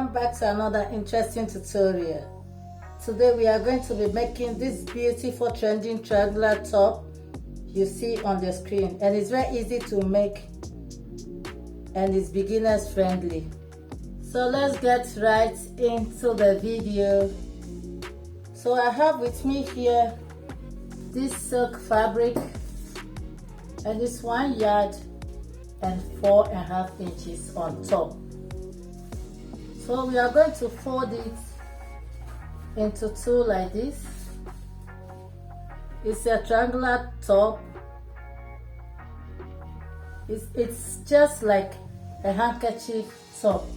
Welcome back to another interesting tutorial. Today we are going to be making this beautiful trending triangular top you see on the screen, and it's very easy to make and it's beginners friendly. So let's get right into the video. So I have with me here this silk fabric, and it's 1 yard and 4.5 inches on top. So we are going to fold it into two like this. It's a triangular top. It's just like a handkerchief top.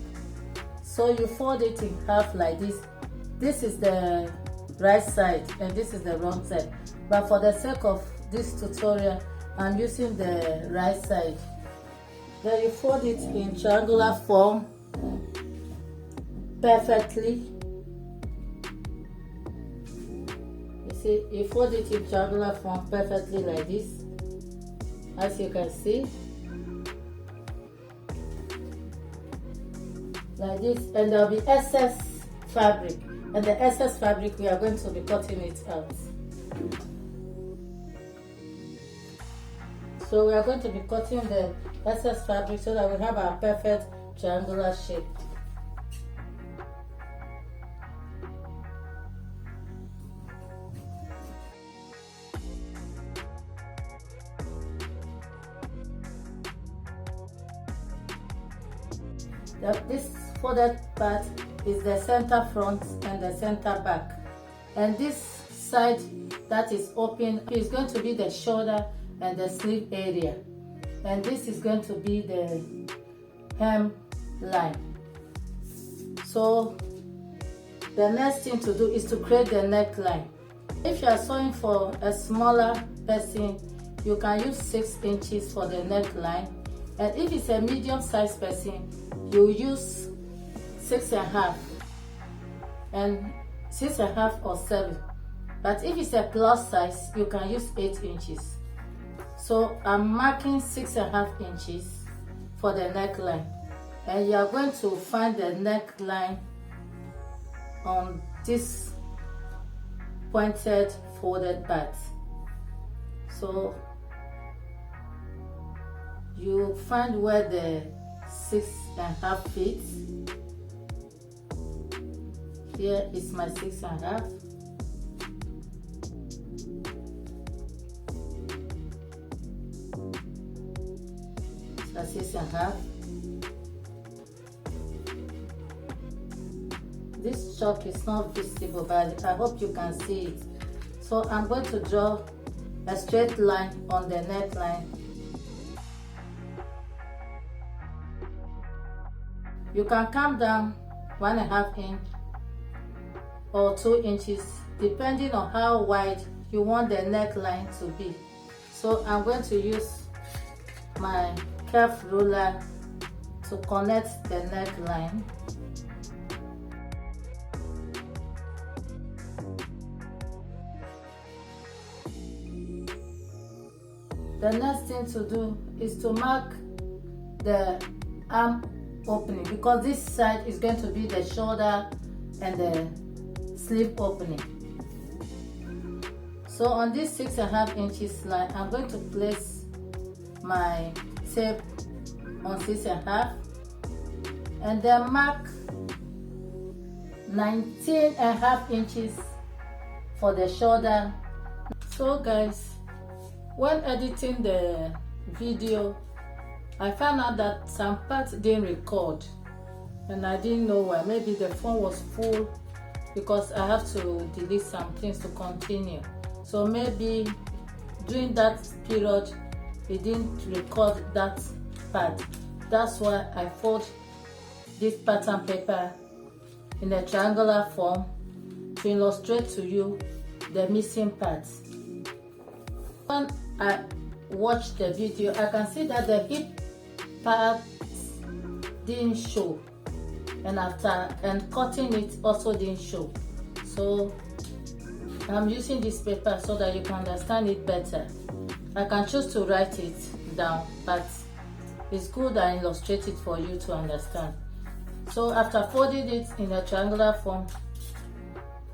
So you fold it in half like this. This is the right side and this is the wrong side. But for the sake of this tutorial, I'm using the right side. Then you fold it in triangular form perfectly. You see, you fold it in triangular form perfectly like this, as you can see, like this, and there'll be excess fabric, and the excess fabric we are going to be cutting it out. So we are going to be cutting the excess fabric so that we have our perfect triangular shape. This folded part is the center front and the center back, and this side that is open is going to be the shoulder and the sleeve area, and this is going to be the hem line. So the next thing to do is to create the neckline. If you are sewing for a smaller person, you can use 6 inches for the neckline, and if it's a medium-sized person, you use 6.5 and 6.5 or 7. But if it's a plus size, you can use 8 inches. So I'm marking 6.5 inches for the neckline, and you are going to find the neckline on this pointed folded part. So you find where the 6.5 fits. Here is my 6.5. So 6.5. This chalk is not visible, but I hope you can see it. So I'm going to draw a straight line on the neckline. You can come down 1.5 inch or 2 inches depending on how wide you want the neckline to be. So I'm going to use my curved ruler to connect the neckline. The next thing to do is to mark the arm opening, because this side is going to be the shoulder and the sleeve opening. So on this 6.5 inches line, I'm going to place my tape on 6.5 and then mark 19.5 inches for the shoulder. So guys, when editing the video, I found out that some parts didn't record, and I didn't know why. Maybe the phone was full because I have to delete some things to continue. So maybe during that period it didn't record that part. That's why I fold this pattern paper in a triangular form to illustrate to you the missing parts. When I watched the video, I can see that the hip part didn't show, and cutting it also didn't show. So I'm using this paper so that you can understand it better. I can choose to write it down, but it's good I illustrate it for you to understand. So after folding it in a triangular form,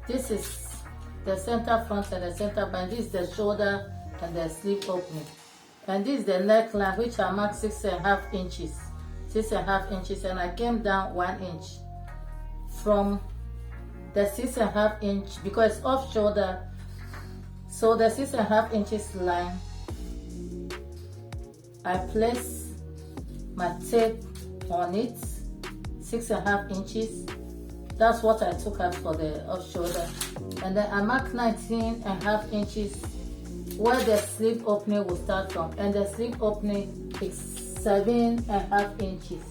this is the center front and the center back. This is the shoulder and the sleeve opening. And this is the neckline, which I marked 6.5 inches. 6.5 inches, and I came down 1 inch from the 6.5 inch because it's off shoulder. So the 6.5 inches line, I place my tape on it, 6.5 inches. That's what I took out for the off shoulder. And then I mark 19.5 inches where the sleeve opening will start from. And the sleeve opening is 7.5 inches.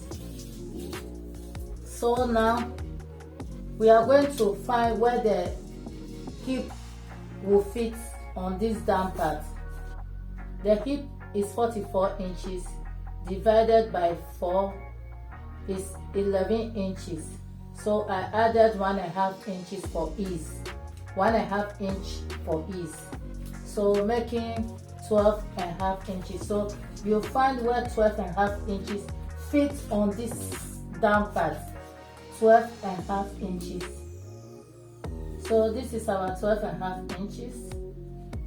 So now we are going to find where the hip will fit on this down part. The hip is 44 inches divided by 4 is 11 inches. So I added 1.5 inches for ease. 1.5 inch for ease. So making 12.5 inches. So you'll find where 12.5 inches fits on this down part. 12.5 inches. So this is our 12.5 inches.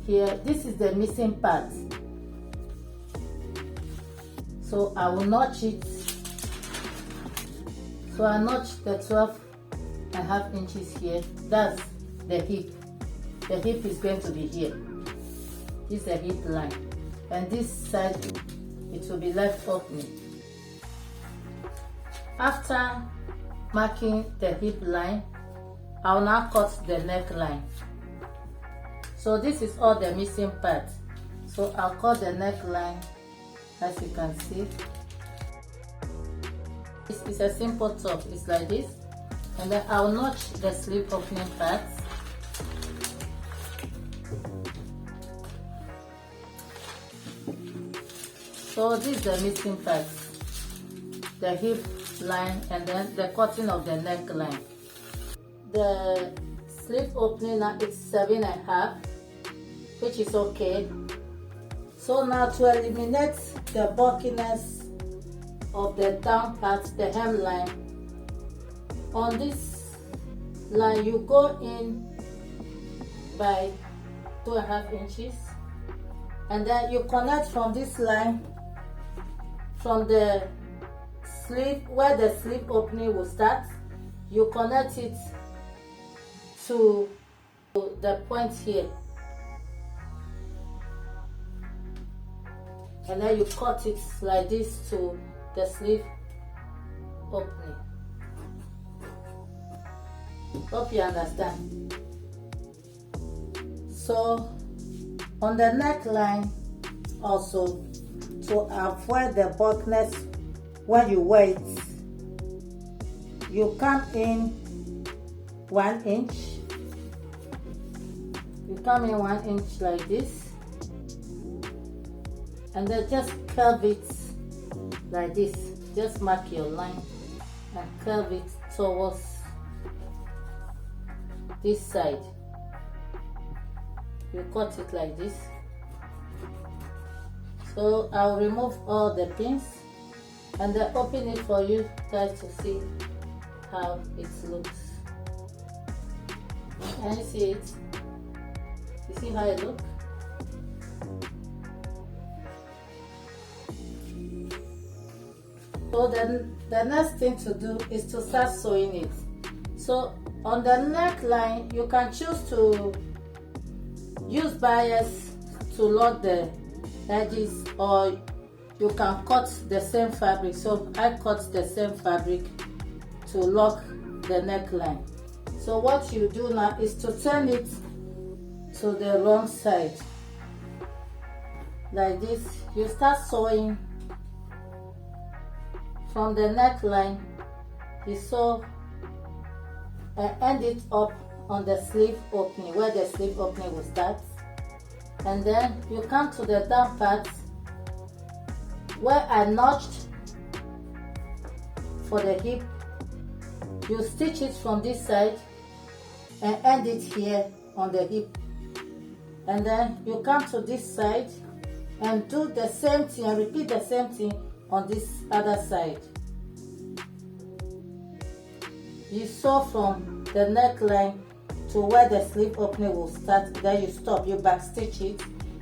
Here, this is the missing part. So I will notch it. So I notch the 12.5 inches here. That's the hip. The hip is going to be here. This is the hip line. And this side, it will be left opening. After marking the hip line, I'll now cut the neckline. So this is all the missing part. So I'll cut the neckline, as you can see. It's a simple top, it's like this. And then I'll notch the sleeve opening part. So this is the missing part, the hip line, and then the cutting of the neckline. The sleeve opening now is 7.5, which is okay. So now to eliminate the bulkiness of the down part, the hemline, on this line you go in by 2.5 inches, and then you connect from this line, from the sleeve where the sleeve opening will start, you connect it to the point here, and then you cut it like this to the sleeve opening. Hope you understand. So on the neckline also, to avoid the bulkiness when you wear it, you come in 1 inch. You come in 1 inch like this, and then just curve it like this. Just mark your line and curve it towards this side. You cut it like this. So I'll remove all the pins and then open it for you guys to see how it looks. Can you see it? You see how it looks? So then the next thing to do is to start sewing it. So on the neckline, you can choose to use bias to lock the edges, or you can cut the same fabric. So I cut the same fabric to lock the neckline. So what you do now is to turn it to the wrong side like this. You start sewing from the neckline. You sew and end it up on the sleeve opening, where the sleeve opening will start, and then you come to the down part where I notched for the hip. You stitch it from this side and end it here on the hip, and then you come to this side and do the same thing and repeat the same thing on this other side. you sew from the neckline to where the sleeve opening will start. Then you stop, you back stitch it,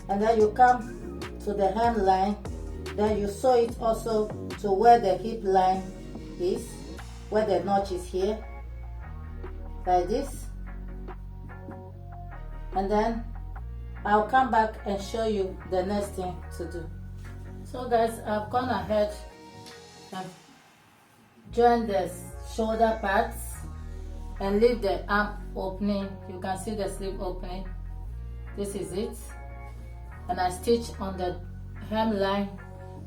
and then you come to the hemline. Then you sew it also to where the hip line is, where the notch is here, like this. And then I'll come back and show you the next thing to do. So guys, I've gone ahead and joined the shoulder parts and leave the arm opening. You can see the sleeve opening. This is it. And I stitch on the hemline.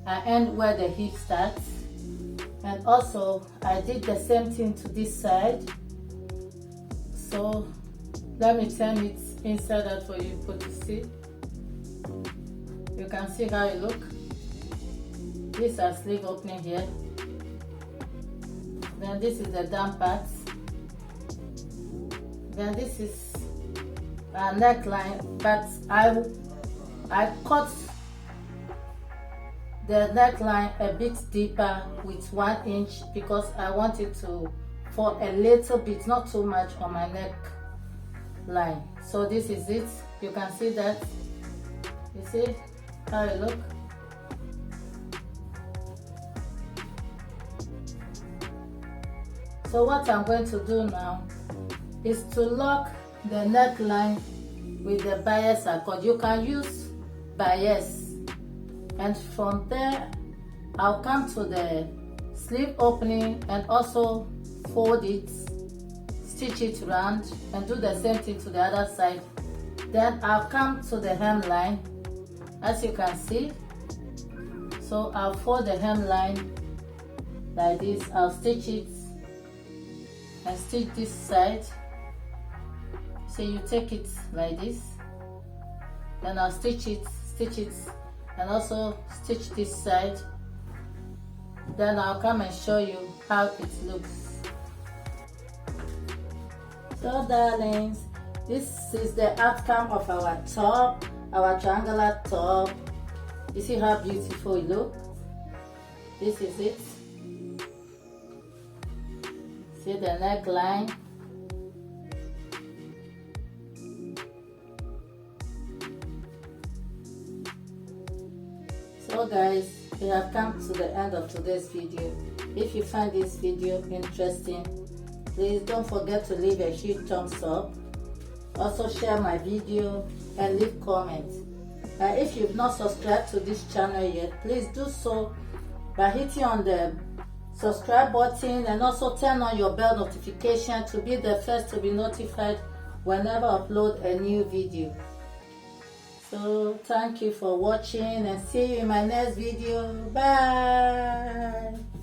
I end where the hip starts. And also I did the same thing to this side. So let me turn it inside out for you to see. You can see how it look. This is a sleeve opening here. Then this is the down part. Then this is a neckline, but I cut the neckline a bit deeper with 1 inch because I want it to fall a little bit, not too much on my neck line. So this is it. You can see that. You see how it look. So what I'm going to do now is to lock the neckline with the bias accord. You can use bias, and from there I'll come to the sleeve opening and also fold it, stitch it round, and do the same thing to the other side. Then I'll come to the hemline, as you can see. So I'll fold the hemline like this. I'll stitch it and stitch this side. So you take it like this, then I'll stitch it, and also stitch this side. Then I'll come and show you how it looks. So darlings, this is the outcome of our top, our triangular top. You see how beautiful it looks? This is it. See the neckline. So guys, we have come to the end of today's video. If you find this video interesting, please don't forget to leave a huge thumbs up. Also share my video and leave comments. If you've not subscribed to this channel yet, please do so by hitting on the subscribe button and also turn on your bell notification to be the first to be notified whenever I upload a new video. So thank you for watching and see you in my next video. Bye.